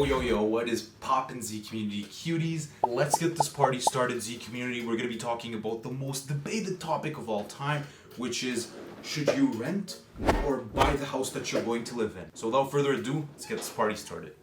Yo, what is poppin' Z community cuties? Let's get this party started, Z community. We're gonna be talking about the most debated topic of all time, which is, should you rent or buy the house that you're going to live in? So without further ado, let's get this party started.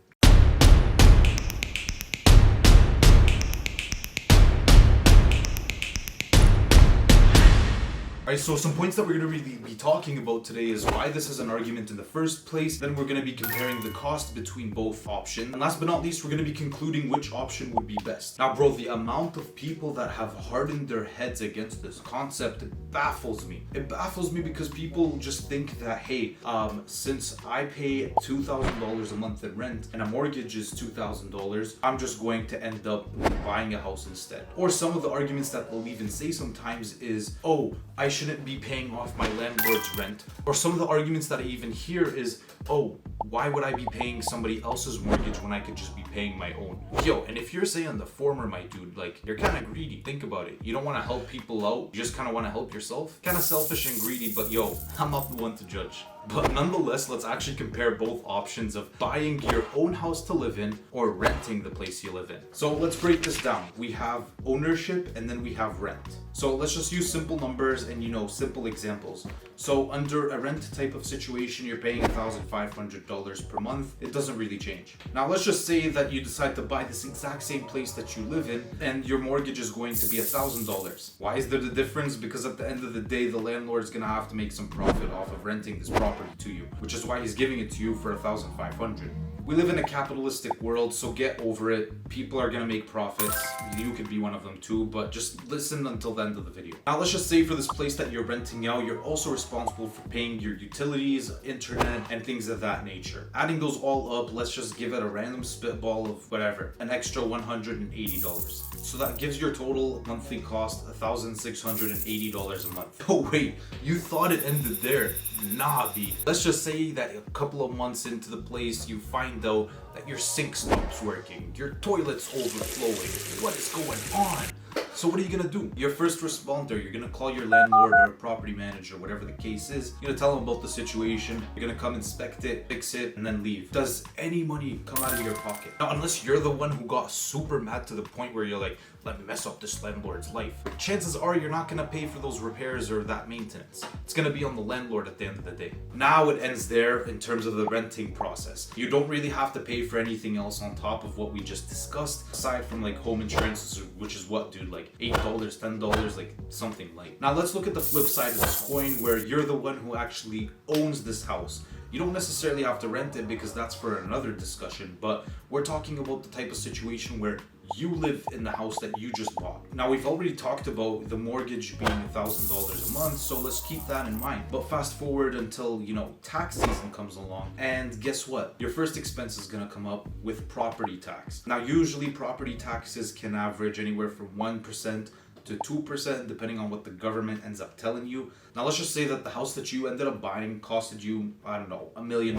Alright, so some points that we're going to really be talking about today is why this is an argument in the first place. Then we're going to be comparing the cost between both options. And last but not least, we're going to be concluding which option would be best. Now, bro, the amount of people that have hardened their heads against this concept, it baffles me. It baffles me because people just think that, hey, since I pay $2,000 a month in rent and a mortgage is $2,000, I'm just going to end up buying a house instead. Or some of the arguments that they'll even say sometimes is, oh, I shouldn't be paying off my landlord's rent. Or some of the arguments that I even hear is, oh, why would I be paying somebody else's mortgage when I could just be paying my own? Yo, and if you're saying the former, my dude, like, you're kind of greedy. Think about it. You don't want to help people out. You just kind of want to help yourself. Kind of selfish and greedy, but yo, I'm not the one to judge. But nonetheless, let's actually compare both options of buying your own house to live in or renting the place you live in. So let's break this down. We have ownership and then we have rent. So let's just use simple numbers and, simple examples. So under a rent type of situation, you're paying $1,500 per month. It doesn't really change. Now let's just say that you decide to buy this exact same place that you live in and your mortgage is going to be $1,000. Why is there the difference? Because at the end of the day, the landlord's gonna have to make some profit off of renting this property to you, which is why he's giving it to you for $1,500. We live in a capitalistic world, so get over it. People are gonna make profits. You could be one of them too, but just listen until the end of the video. Now let's just say for this place that you're renting out, you're also responsible for paying your utilities, internet, and things of that nature. Adding those all up, let's just give it a random spitball of whatever, an extra $180. So that gives your total monthly cost $1,680 a month. Oh wait, you thought it ended there. Nah, B. Let's just say that a couple of months into the place, you find out that your sink stops working, your toilet's overflowing. What is going on? So what are you gonna do? Your first responder, you're gonna call your landlord or property manager, whatever the case is. You're gonna tell them about the situation. You're gonna come inspect it, fix it, and then leave. Does any money come out of your pocket? Now, unless you're the one who got super mad to the point where you're like, let me mess up this landlord's life. Chances are you're not gonna pay for those repairs or that maintenance. It's gonna be on the landlord at the end of the day. Now it ends there in terms of the renting process. You don't really have to pay for anything else on top of what we just discussed, aside from like home insurance, which is what, dude, like $8, $10, like something like. Now let's look at the flip side of this coin where you're the one who actually owns this house. You don't necessarily have to rent it because that's for another discussion, but we're talking about the type of situation where you live in the house that you just bought. Now we've already talked about the mortgage being $1,000 a month, so let's keep that in mind. But fast forward until, tax season comes along, and guess what? Your first expense is gonna come up with property tax. Now usually property taxes can average anywhere from 1% to 2% depending on what the government ends up telling you. Now let's just say that the house that you ended up buying costed you, I don't know, $1 million.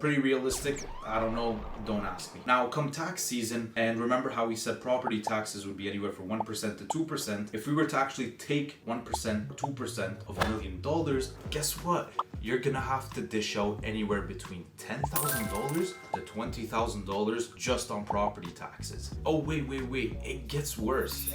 Pretty realistic? I don't know, don't ask me. Now come tax season, and remember how we said property taxes would be anywhere from 1% to 2%. If we were to actually take 1%, 2% of $1 million, guess what? You're gonna have to dish out anywhere between $10,000 to $20,000 just on property taxes. Oh, wait. It gets worse.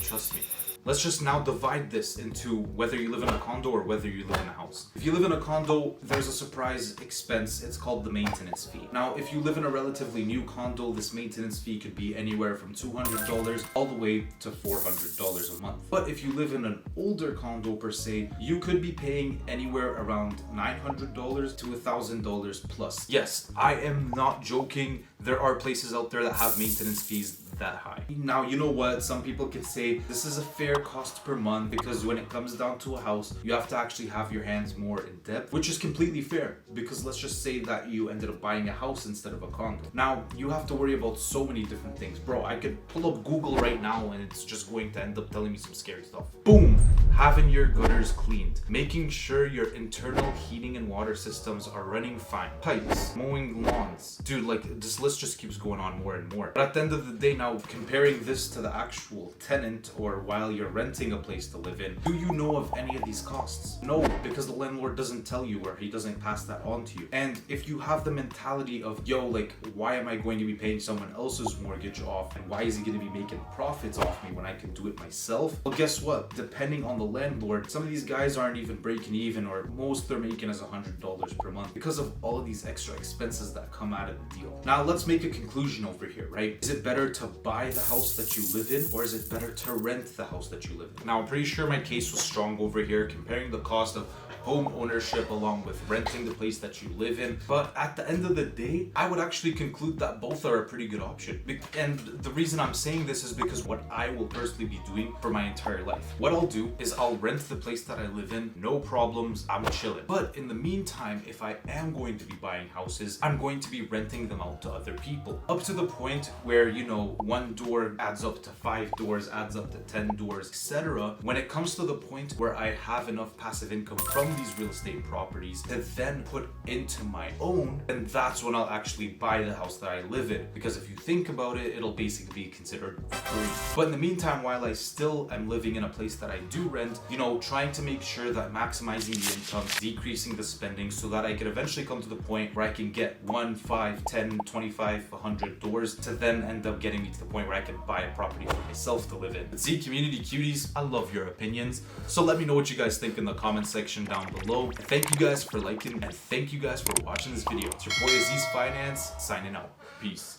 Trust me. Let's just now divide this into whether you live in a condo or whether you live in a house. If you live in a condo, there's a surprise expense. It's called the maintenance fee. Now, if you live in a relatively new condo, this maintenance fee could be anywhere from $200 all the way to $400 a month. But if you live in an older condo per se, you could be paying anywhere around $900 to $1,000 plus. Yes, I am not joking. There are places out there that have maintenance fees that high. Now, you know what? Some people could say this is a fair cost per month because when it comes down to a house, you have to actually have your hands more in depth, which is completely fair because let's just say that you ended up buying a house instead of a condo. Now, you have to worry about so many different things. Bro, I could pull up Google right now and it's just going to end up telling me some scary stuff. Boom! Having your gutters cleaned, making sure your internal heating and water systems are running fine, pipes, mowing lawns. Dude, like this list just keeps going on more and more. But at the end of the day, now Now, comparing this to the actual tenant or while you're renting a place to live in, do you know of any of these costs? No, because the landlord doesn't tell you or he doesn't pass that on to you. And if you have the mentality of, yo, like, why am I going to be paying someone else's mortgage off and why is he going to be making profits off me when I can do it myself? Well, guess what? Depending on the landlord, some of these guys aren't even breaking even, or most they're making is $100 per month because of all of these extra expenses that come out of the deal. Now, let's make a conclusion over here, right? Is it better to buy the house that you live in, or is it better to rent the house that you live in? Now, I'm pretty sure my case was strong over here, comparing the cost of home ownership along with renting the place that you live in. But at the end of the day, I would actually conclude that both are a pretty good option. And the reason I'm saying this is because what I will personally be doing for my entire life. What I'll do is I'll rent the place that I live in, no problems, I'm chilling. But in the meantime, if I am going to be buying houses, I'm going to be renting them out to other people. Up to the point where, you know, one door adds up to 5 doors, adds up to 10 doors, etc. When it comes to the point where I have enough passive income from these real estate properties to then put into my own, and that's when I'll actually buy the house that I live in. Because if you think about it, it'll basically be considered free. But in the meantime, while I still am living in a place that I do rent, you know, trying to make sure that maximizing the income, decreasing the spending, so that I could eventually come to the point where I can get 1, 5, 10, 25, 100 doors to then end up getting me to the point where I can buy a property for myself to live in. But see, community cuties, I love your opinions. So let me know what you guys think in the comment section down below. And thank you guys for liking, and thank you guys for watching this video. It's your boy Azizz Finance signing out. Peace.